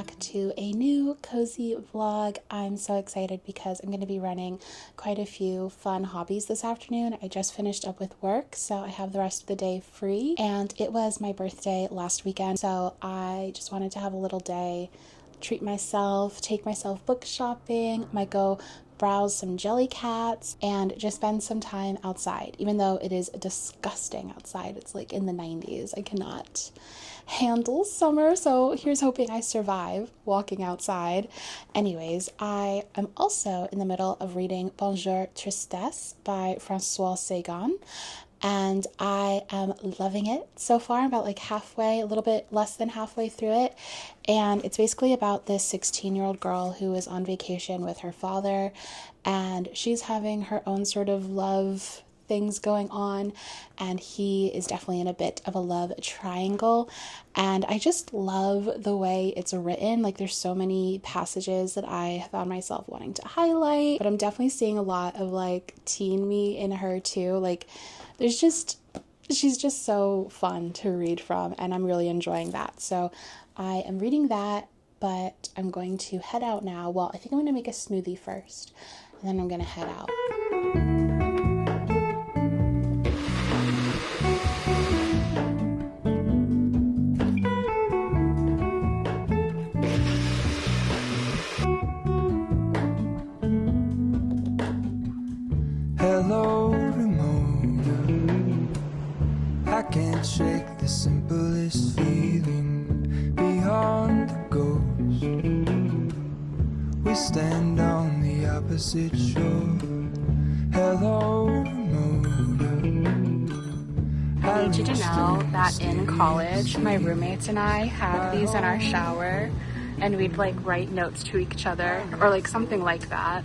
back to a new cozy vlog. I'm so excited because I'm going to be running quite a few fun hobbies this afternoon. I just finished up with work, so I have the rest of the day free, and it was my birthday last weekend, so I just wanted to have a little day, treat myself, take myself book shopping, might go browse some jellycats, and just spend some time outside. Even though it is disgusting outside, it's like in the 90s. I cannot handle summer, so here's hoping I survive walking outside. Anyways, I am also in the middle of reading Bonjour Tristesse by François Sagan, and I am loving it so far. I'm about like halfway, a little bit less than halfway through it, and it's basically about this 16-year-old girl who is on vacation with her father, and she's having her own sort of love things going on, and he is definitely in a bit of a love triangle. And I just love the way it's written. Like, there's so many passages that I found myself wanting to highlight, but I'm definitely seeing a lot of like teen me in her too. Like, she's just so fun to read from, and I'm really enjoying that. So I am reading that, but I'm going to head out now. Well, I think I'm going to make a smoothie first, and then I'm going to head out. Hello, Ramona. I can't shake the simplest feeling beyond the ghost. We stand on the opposite shore. Hello, Ramona. I need you to know that in college, my roommates and I had these in our shower, and we'd like write notes to each other or like something like that.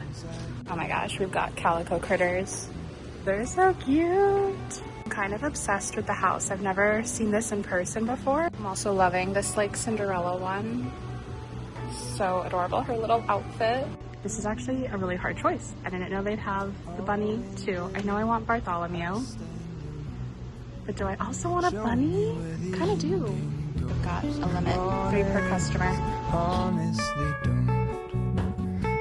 Oh my gosh, we've got calico critters. They're so cute. I'm kind of obsessed with the house. I've never seen this in person before. I'm also loving this like Cinderella one. So adorable, her little outfit. This is actually a really hard choice. I didn't know they'd have the bunny too. I know I want Bartholomew, but do I also want a bunny? Kind of do. I've got a limit, 3 per customer. Honestly, don't.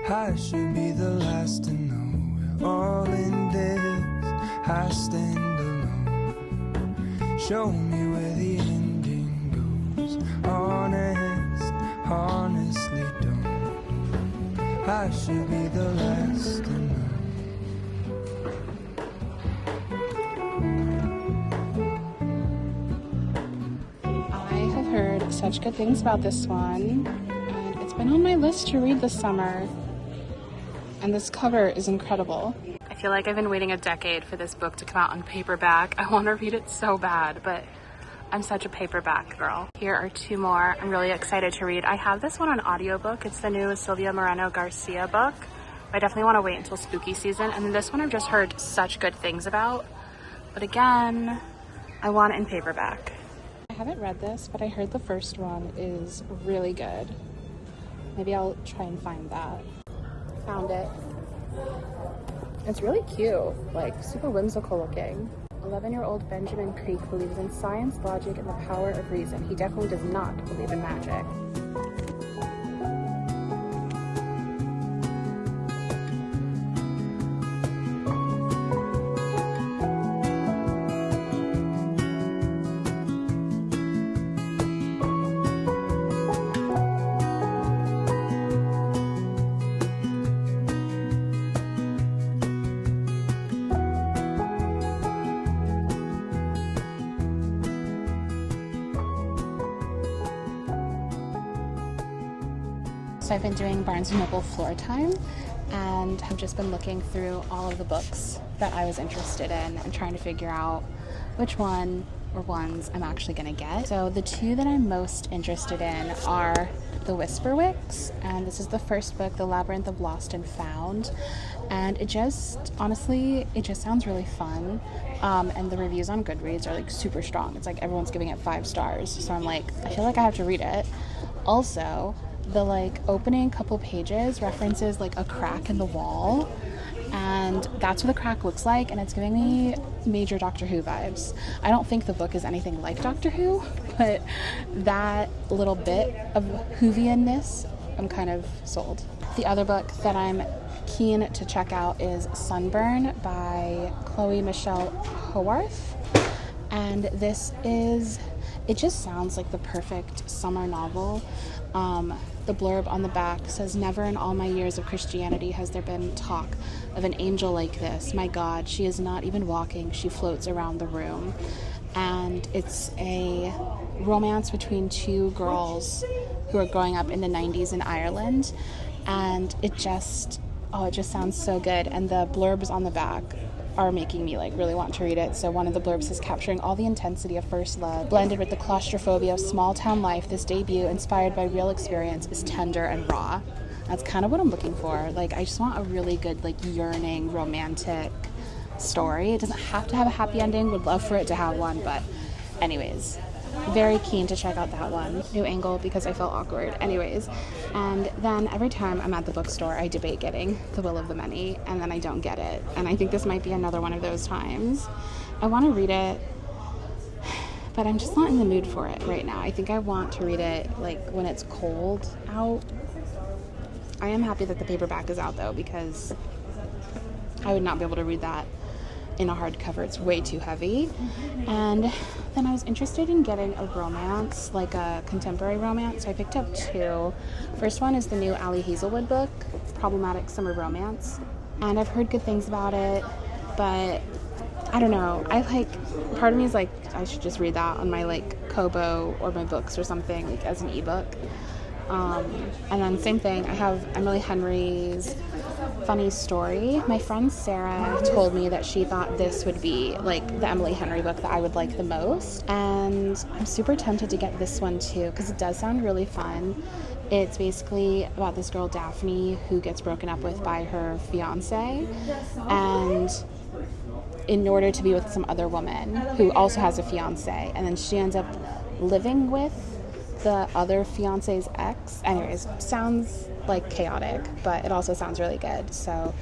I should be the last to know. We're all in this. I stand alone. Show me where the ending goes. Honestly, don't. I should be the last to know. I have heard such good things about this one, and it's been on my list to read this summer. And this cover is incredible. I feel like I've been waiting a decade for this book to come out on paperback. I want to read it so bad, but I'm such a paperback girl. Here are 2 more I'm really excited to read. I have this one on audiobook. It's the new Silvia Moreno Garcia book. I definitely want to wait until spooky season. And then this one I've just heard such good things about. But again, I want it in paperback. I haven't read this, but I heard the first one is really good. Maybe I'll try and find that. Found it. It's really cute, like super whimsical looking. 11-year-old Benjamin Creek believes in science, logic, and the power of reason. He definitely does not believe in magic. So I've been doing Barnes & Noble floor time, and have just been looking through all of the books that I was interested in and trying to figure out which one or ones I'm actually going to get. So the 2 that I'm most interested in are The Whisperwicks, and this is the first book, The Labyrinth of Lost and Found, and it just, honestly, it just sounds really fun, and the reviews on Goodreads are like super strong. It's like everyone's giving it 5 stars, so I'm like, I feel like I have to read it. Also, the like opening couple pages references like a crack in the wall, and that's what the crack looks like, and it's giving me major Doctor Who vibes. I don't think the book is anything like Doctor Who, but that little bit of Whovianness, I'm kind of sold. The other book that I'm keen to check out is Sunburn by Chloe Michelle Howarth, and it just sounds like the perfect summer novel. The blurb on the back says, "Never in all my years of Christianity has there been talk of an angel like this. My God, she is not even walking. She floats around the room." And it's a romance between two girls who are growing up in the 90s in Ireland. And it just sounds so good. And the blurbs on the back are making me really want to read it. So one of the blurbs is, "Capturing all the intensity of first love, blended with the claustrophobia of small town life, this debut, inspired by real experience, is tender and raw." That's kind of what I'm looking for. I just want a really good, yearning, romantic story. It doesn't have to have a happy ending. Would love for it to have one, but anyways, very keen to check out that one. New angle because I felt awkward. Anyways, and then every time I'm at the bookstore, I debate getting The Will of the Many, and then I don't get it. And I think this might be another one of those times. I want to read it, but I'm just not in the mood for it right now. I think I want to read it when it's cold out. I am happy that the paperback is out though, because I would not be able to read that in a hardcover. It's way too heavy. And then I was interested in getting a romance, a contemporary romance. So I picked up two. First one is the new Ali Hazelwood book, Problematic Summer Romance. And I've heard good things about it, but I don't know. Part of me is I should just read that on my Kobo or my books or something, as an ebook. And then same thing, I have Emily Henry's Funny Story. My friend Sarah told me that she thought this would be the Emily Henry book that I would like the most, and I'm super tempted to get this one too because it does sound really fun. It's basically about this girl Daphne who gets broken up with by her fiance, and in order to be with some other woman who also has a fiance, and then she ends up living with the other fiance's ex. Anyways, sounds chaotic, but it also sounds really good. So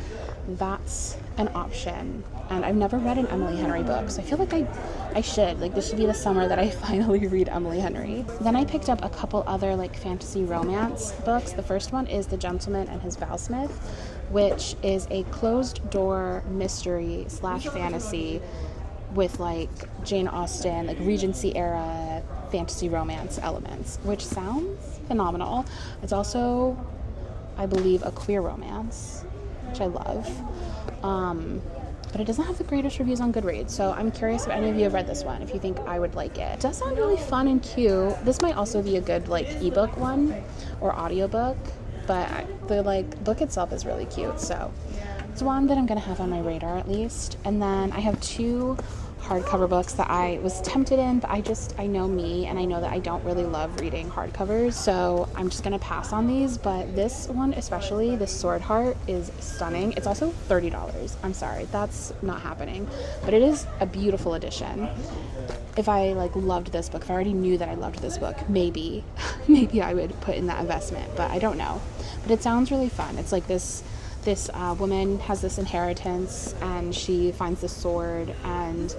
that's an option. And I've never read an Emily Henry book, so I feel I should. This should be the summer that I finally read Emily Henry. Then I picked up a couple other fantasy romance books. The first one is The Gentleman and His Vows-Smith, which is a closed door mystery / fantasy with Jane Austen, Regency era fantasy romance elements, which sounds phenomenal. It's also, I believe, a queer romance, which I love. But it doesn't have the greatest reviews on Goodreads, so I'm curious if any of you have read this one, if you think I would like it. It does sound really fun and cute. This might also be a good ebook one or audiobook, but the book itself is really cute, so it's one that I'm gonna have on my radar at least. And then I have two hardcover books that I was tempted in, but I know me, and I know that I don't really love reading hardcovers, so I'm just gonna pass on these. But this one especially, this Sword Heart, is stunning. It's also $30. I'm sorry, that's not happening, but it is a beautiful edition. If I loved this book, if I already knew that I loved this book, maybe I would put in that investment, but I don't know. But it sounds really fun. It's this woman has this inheritance, and she finds this sword, and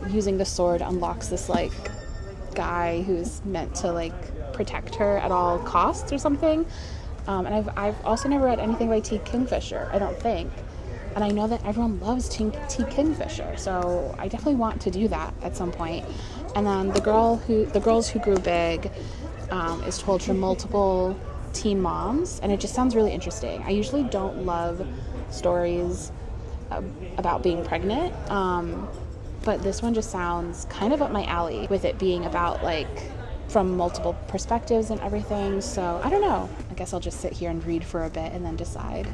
using the sword unlocks this guy who's meant to protect her at all costs or something. And I've also never read anything by T. Kingfisher, I don't think. And I know that everyone loves T. Kingfisher, so I definitely want to do that at some point. And then The Girls Who Grew Big is told from multiple teen moms, and it just sounds really interesting. I usually don't love stories about being pregnant, but this one just sounds kind of up my alley, with it being about from multiple perspectives and everything. So I don't know, I guess I'll just sit here and read for a bit and then decide.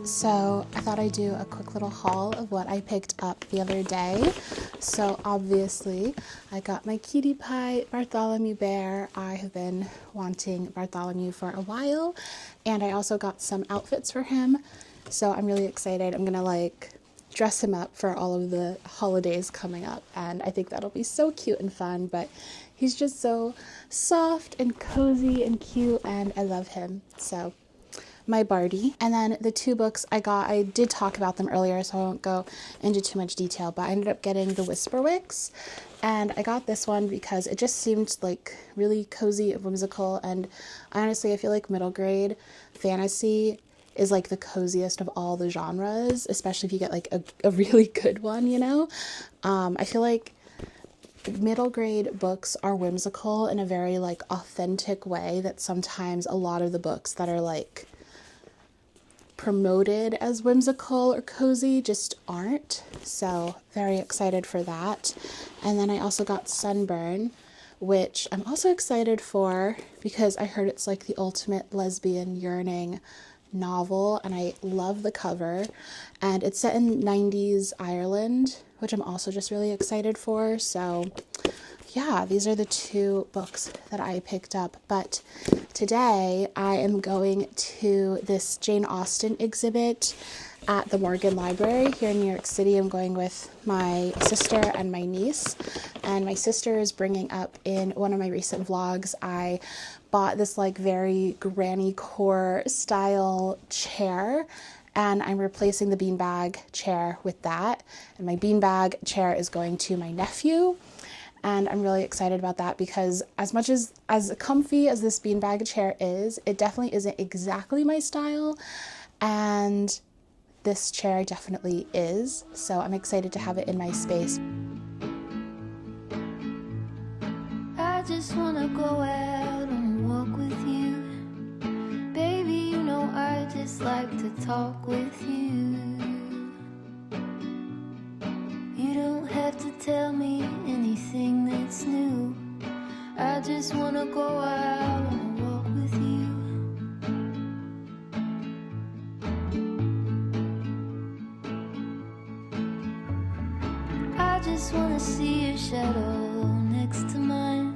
So I thought I'd do a quick little haul of what I picked up the other day. So obviously I got my cutie pie Bartholomew bear. I have been wanting Bartholomew for a while, and I also got some outfits for him. So I'm really excited. I'm gonna dress him up for all of the holidays coming up, and I think that'll be so cute and fun. But he's just so soft and cozy and cute, and I love him. So my Barty. And then the two books I got, I did talk about them earlier, so I won't go into too much detail, but I ended up getting the Whisperwicks, and I got this one because it just seemed like really cozy and whimsical, and honestly I feel like middle grade fantasy is like the coziest of all the genres, especially if you get like a really good one, you know? I feel like middle grade books are whimsical in a very like authentic way that sometimes a lot of the books that are like promoted as whimsical or cozy just aren't. So very excited for that. And then I also got Sunburn, which I'm also excited for because I heard it's like the ultimate lesbian yearning novel, and I love the cover, and it's set in 90s Ireland, which I'm also just really excited for. So yeah, these are the two books that I picked up. But today I am going to this Jane Austen exhibit at the Morgan Library here in New York City. I'm going with my sister and my niece, and my sister is bringing up in one of my recent vlogs. I bought this like very granny core style chair, and I'm replacing the beanbag chair with that, and my beanbag chair is going to my nephew. And I'm really excited about that because as much as comfy as this beanbag chair is, it definitely isn't exactly my style, and this chair definitely is. So I'm excited to have it in my space. I just wanna go out on a walk with you. Baby, you know I just like to talk with you. You don't have to tell me anything that's new. I just wanna go out on a walk with you. I just wanna see your shadow next to mine,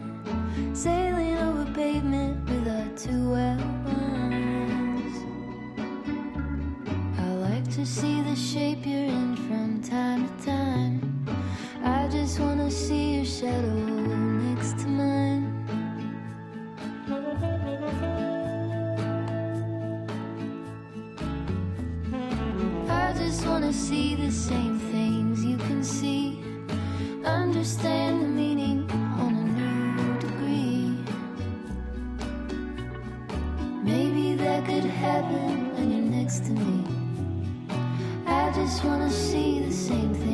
sailing over pavement with our two outlines. I like to see the shape you're in from time to time. I just wanna see your shadow next to mine. I just wanna see the same things you can see, understand the meaning on a new degree. Maybe that could happen when you're next to me. I just wanna see the same things